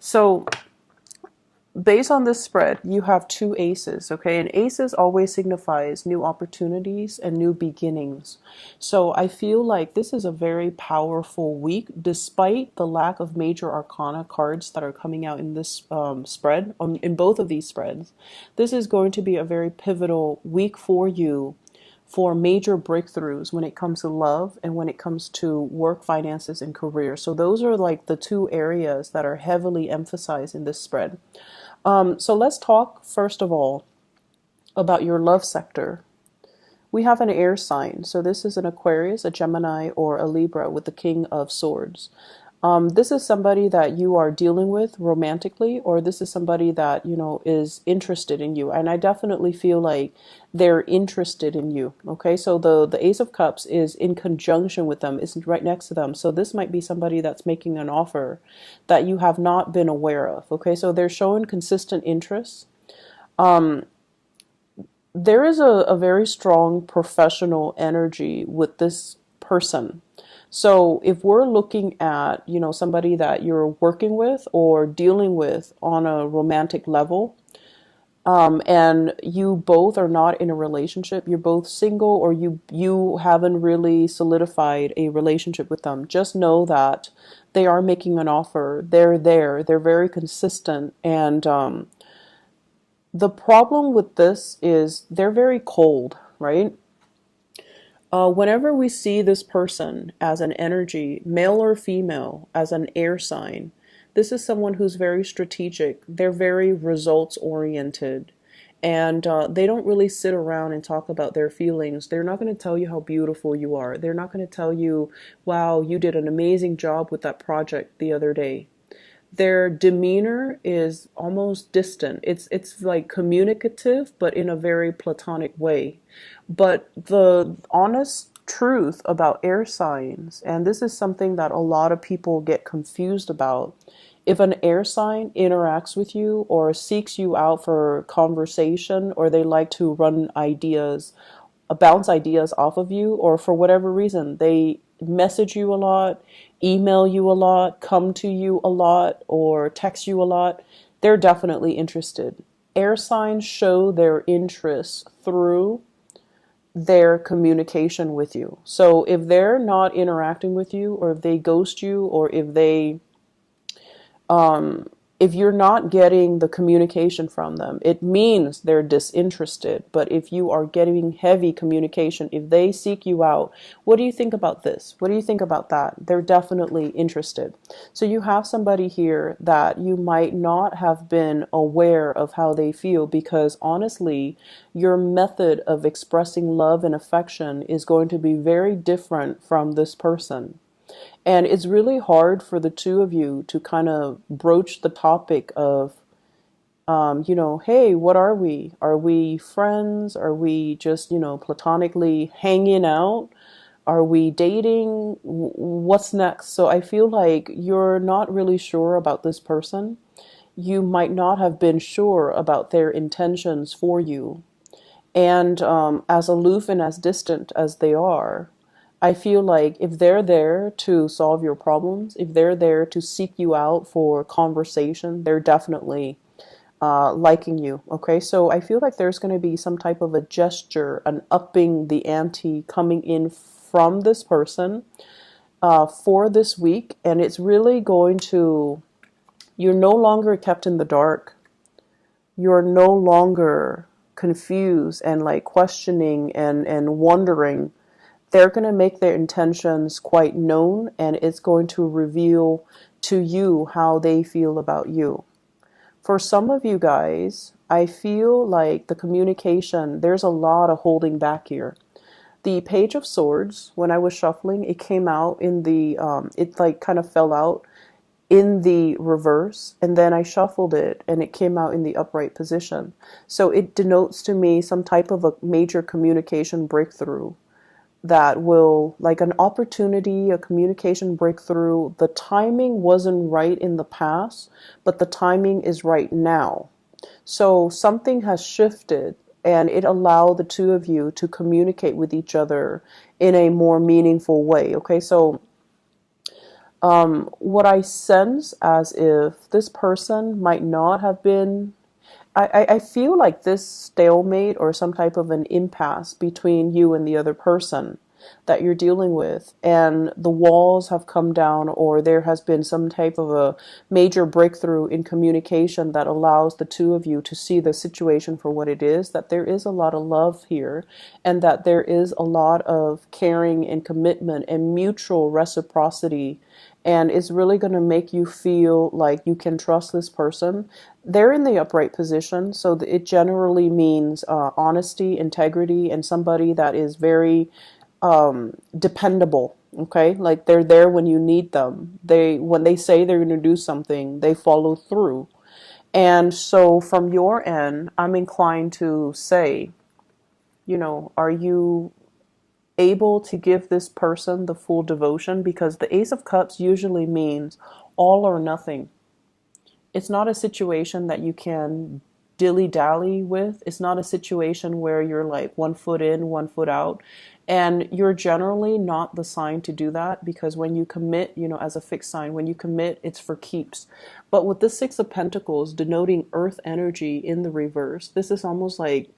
So based on this spread, you have two aces, okay? And aces always signifies new opportunities and new beginnings. So I feel like this is a very powerful week, despite the lack of major arcana cards that are coming out in this spread, in both of these spreads. This is going to be a very pivotal week for you for major breakthroughs when it comes to love and when it comes to work, finances, and career. So those are like the two areas that are heavily emphasized in this spread. So let's talk first of all about your love sector. We have an air sign. So this is an Aquarius, a Gemini, or a Libra with the King of Swords. This is somebody that you are dealing with romantically, or this is somebody that, is interested in you. And I definitely feel like they're interested in you. Okay, so the Ace of Cups is in conjunction with them, is right next to them. So this might be somebody that's making an offer that you have not been aware of. Okay, so they're showing consistent interest. There is a very strong professional energy with this person. So if we're looking at, somebody that you're working with or dealing with on a romantic level, and you both are not in a relationship, you're both single, or you haven't really solidified a relationship with them, just know that they are making an offer. They're there. They're very consistent. And the problem with this is they're very cold, right? Whenever we see this person as an energy, male or female, as an air sign, this is someone who's very strategic. They're very results oriented. And they don't really sit around and talk about their feelings. They're not going to tell you how beautiful you are. They're not going to tell you, wow, you did an amazing job with that project the other day. Their demeanor is almost distant. It's like communicative, but in a very platonic way. But the honest truth about air signs, and this is something that a lot of people get confused about, if an air sign interacts with you or seeks you out for conversation, or they like to run ideas, bounce ideas off of you, or for whatever reason, they message you a lot, email you a lot, come to you a lot, or text you a lot, they're definitely interested. Air signs show their interest through their communication with you. So if they're not interacting with you, or if they ghost you, or if you're not getting the communication from them, it means they're disinterested. But if you are getting heavy communication, if they seek you out, what do you think about this? What do you think about that? They're definitely interested. So you have somebody here that you might not have been aware of how they feel, because honestly, your method of expressing love and affection is going to be very different from this person. And it's really hard for the two of you to kind of broach the topic of, hey, what are we? Are we friends? Are we just, platonically hanging out? Are we dating? What's next? So I feel like you're not really sure about this person. You might not have been sure about their intentions for you. And as aloof and as distant as they are, I feel like if they're there to solve your problems, if they're there to seek you out for conversation, they're definitely liking you. Okay, so I feel like there's going to be some type of a gesture, an upping the ante coming in from this person for this week. And it's really going to, you're no longer kept in the dark. You're no longer confused and like questioning and wondering. They're going to make their intentions quite known, and it's going to reveal to you how they feel about you. For some of you guys, I feel like the communication, there's a lot of holding back here. The Page of Swords, when I was shuffling, it came out in the, it like kind of fell out in the reverse, and then I shuffled it and it came out in the upright position. So it denotes to me some type of a major communication breakthrough that will, like an opportunity, a communication breakthrough. The timing wasn't right in the past, but the timing is right now. So something has shifted, and it allowed the two of you to communicate with each other in a more meaningful way. Okay, so What I sense as if this person might not have been, I feel like this stalemate or some type of an impasse between you and the other person that you're dealing with, and the walls have come down, or there has been some type of a major breakthrough in communication that allows the two of you to see the situation for what it is, that there is a lot of love here, and that there is a lot of caring and commitment and mutual reciprocity, and it's really going to make you feel like you can trust this person. They're in the upright position, so it generally means honesty, integrity, and somebody that is very dependable. Okay, like they're there when you need them. When they say they're going to do something, they follow through. And so from your end, I'm inclined to say, are you able to give this person the full devotion? Because the Ace of Cups usually means all or nothing. It's not a situation that you can dilly-dally with. It's not a situation where you're like 1 foot in, 1 foot out. And you're generally not the sign to do that, because when you commit, as a fixed sign, when you commit, it's for keeps. But with the Six of Pentacles denoting earth energy in the reverse, this is almost like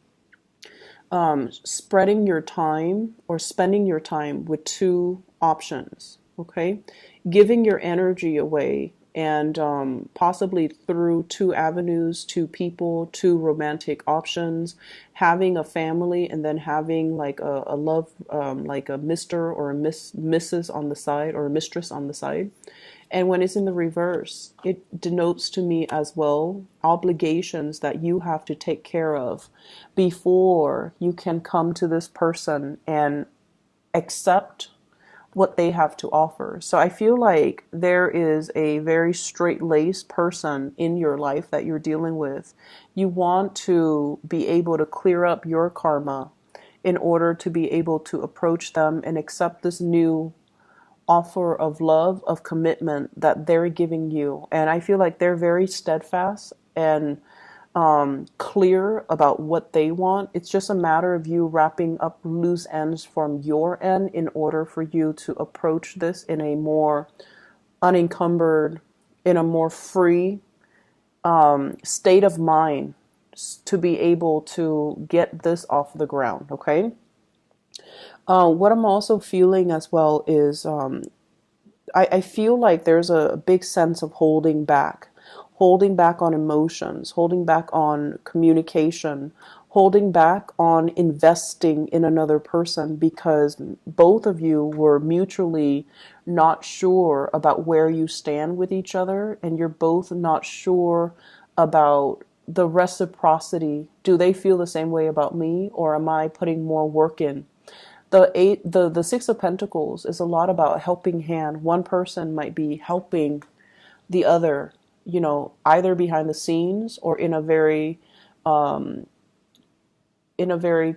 spreading your time or spending your time with two options, okay? Giving your energy away, and possibly through two avenues, two people, two romantic options, having a family, and then having like a love, like a Mr. or a Mrs. on the side, or a mistress on the side. And when it's in the reverse, it denotes to me as well obligations that you have to take care of before you can come to this person and accept what they have to offer. So I feel like there is a very straight-laced person in your life that you're dealing with. You want to be able to clear up your karma in order to be able to approach them and accept this new offer of love, of commitment that they're giving you. And I feel like they're very steadfast and clear about what they want. It's just a matter of you wrapping up loose ends from your end in order for you to approach this in a more unencumbered, in a more free state of mind, to be able to get this off the ground, okay? What I'm also feeling as well is I feel like there's a big sense of holding back on emotions, holding back on communication, holding back on investing in another person, because both of you were mutually not sure about where you stand with each other, and you're both not sure about the reciprocity. Do they feel the same way about me, or am I putting more work in? The Six of Pentacles is a lot about helping hand. One person might be helping the other, either behind the scenes or in a very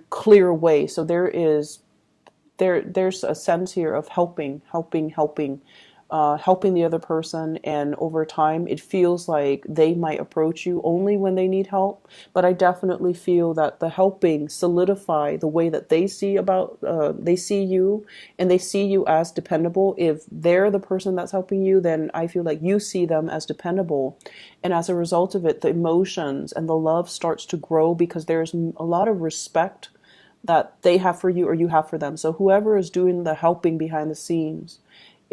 clear way. So there's a sense here of helping the other person, and over time it feels like they might approach you only when they need help. But I definitely feel that the helping solidify the way that they see you, and they see you as dependable. If they're the person that's helping you, then I feel like you see them as dependable, and as a result of it, the emotions and the love starts to grow, because there's a lot of respect that they have for you or you have for them. So whoever is doing the helping behind the scenes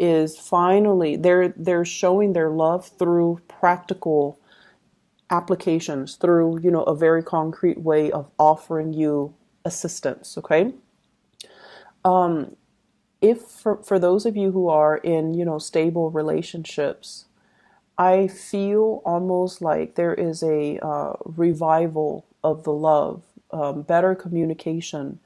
is finally, they're showing their love through practical applications, through a very concrete way of offering you assistance. Okay, if for those of you who are in stable relationships, I feel almost like there is a revival of the love, better communication,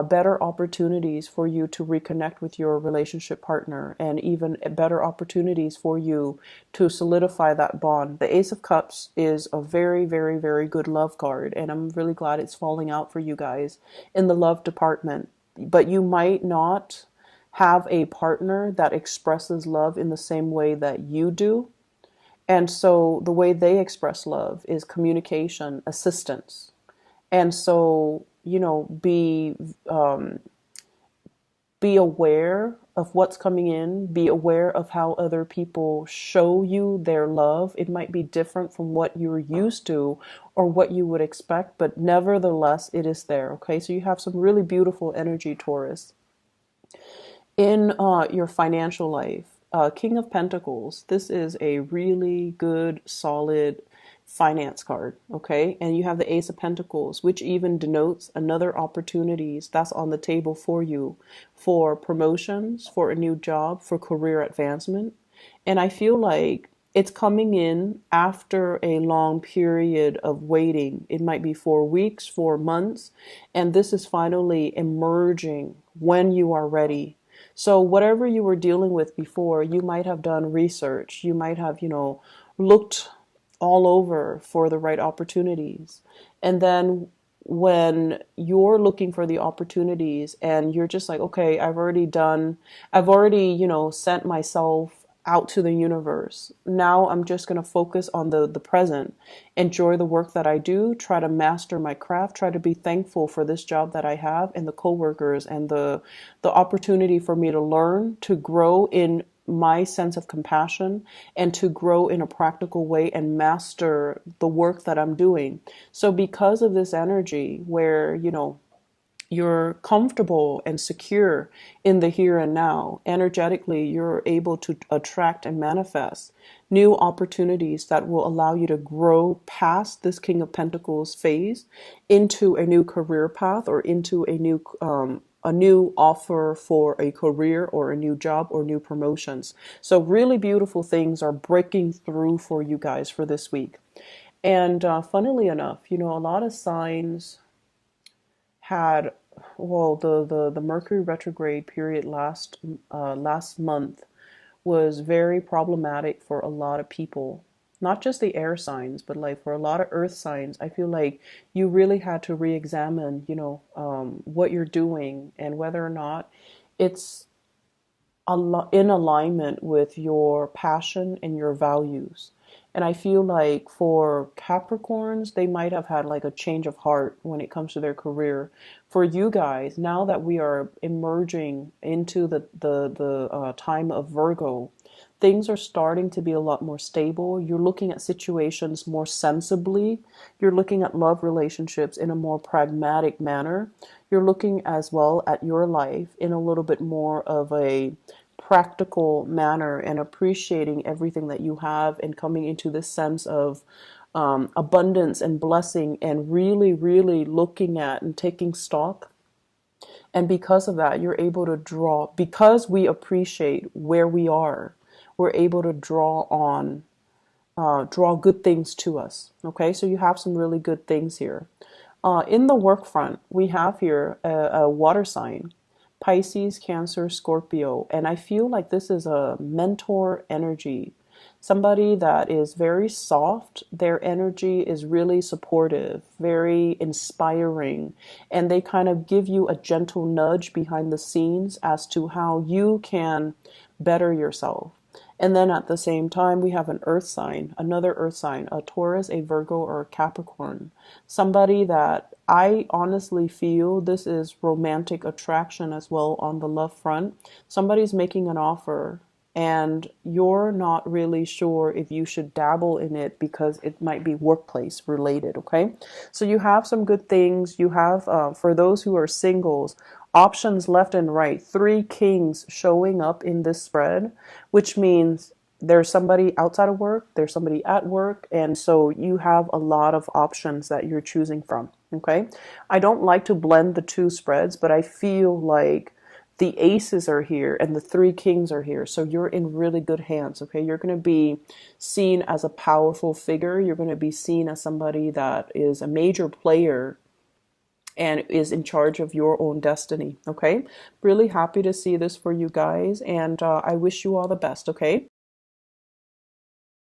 better opportunities for you to reconnect with your relationship partner, and even better opportunities for you to solidify that bond. The Ace of Cups is a very, very, very good love card, and I'm really glad it's falling out for you guys in the love department. But you might not have a partner that expresses love in the same way that you do. And so the way they express love is communication, assistance. And so, be be aware of what's coming in, be aware of how other people show you their love. It might be different from what you're used to or what you would expect, but nevertheless, it is there. Okay, so you have some really beautiful energy, Taurus. In your financial life, King of Pentacles, this is a really good, solid finance card, okay? And you have the Ace of Pentacles, which even denotes another opportunities that's on the table for you for promotions, for a new job, for career advancement. And I feel like it's coming in after a long period of waiting. It might be 4 weeks, 4 months, and this is finally emerging when you are ready. So whatever you were dealing with before, you might have done research. You might have, looked all over for the right opportunities. And then when you're looking for the opportunities and you're just like, okay, I've already, sent myself out to the universe. Now I'm just going to focus on the present, enjoy the work that I do, try to master my craft, try to be thankful for this job that I have and the coworkers and the opportunity for me to learn, to grow in my sense of compassion and to grow in a practical way and master the work that I'm doing. So because of this energy where, you're comfortable and secure in the here and now, energetically, you're able to attract and manifest new opportunities that will allow you to grow past this King of Pentacles phase into a new career path or into a new offer for a career or a new job or new promotions. So really beautiful things are breaking through for you guys for this week. And funnily enough, a lot of signs had, well, the Mercury retrograde period last month was very problematic for a lot of people. Not just the air signs, but like for a lot of earth signs. I feel like you really had to re-examine, what you're doing and whether or not it's in alignment with your passion and your values. And I feel like for Capricorns, they might have had like a change of heart when it comes to their career. For you guys, now that we are emerging into the time of Virgo, things are starting to be a lot more stable. You're looking at situations more sensibly. You're looking at love relationships in a more pragmatic manner. You're looking as well at your life in a little bit more of a practical manner and appreciating everything that you have and coming into this sense of abundance and blessing and really, really looking at and taking stock. And because of that, you're able to draw, because we appreciate where we are, we're able to draw good things to us. Okay, so you have some really good things here. In the work front, we have here a water sign, Pisces, Cancer, Scorpio, and I feel like this is a mentor energy. Somebody that is very soft, their energy is really supportive, very inspiring, and they kind of give you a gentle nudge behind the scenes as to how you can better yourself. And then at the same time, we have an earth sign, another earth sign, a Taurus, a Virgo, or a Capricorn. Somebody that I honestly feel this is romantic attraction as well on the love front. Somebody's making an offer and you're not really sure if you should dabble in it because it might be workplace related, okay? So you have some good things. You have, for those who are singles, options left and right. 3 kings showing up in this spread, which means there's somebody outside of work, there's somebody at work, and so you have a lot of options that you're choosing from, okay? I don't like to blend the two spreads, but I feel like the aces are here and the 3 kings are here. So you're in really good hands, okay? You're going to be seen as a powerful figure. You're going to be seen as somebody that is a major player and is in charge of your own destiny, okay? Really happy to see this for you guys, and I wish you all the best, okay?